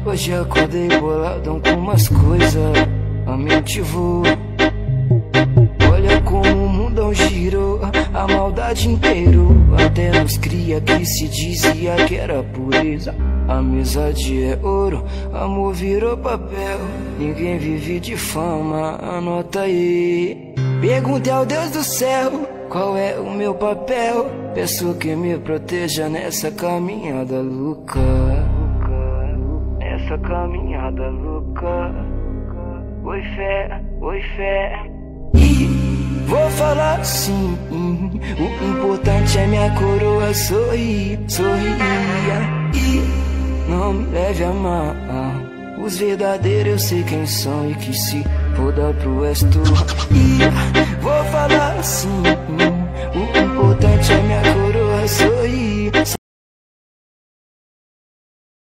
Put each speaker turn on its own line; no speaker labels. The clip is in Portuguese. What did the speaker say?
Hoje acordei boladão com umas coisas, a mente voa. Olha como o mundão girou, a maldade inteirou. Até nos cria que se dizia que era pureza. Amizade é ouro, amor virou papel. Ninguém vive de fama, anota aí. Perguntei ao Deus do céu, qual é o meu papel? Peço que me proteja nessa caminhada louca. Nessa caminhada louca. Oi fé, oi fé. E vou falar assim, o importante é minha coroa sorrir, sorria. E não me leve a mal, os verdadeiros eu sei quem são e que se foda pro resto. E vou falar assim, o importante é minha coroa sorrir.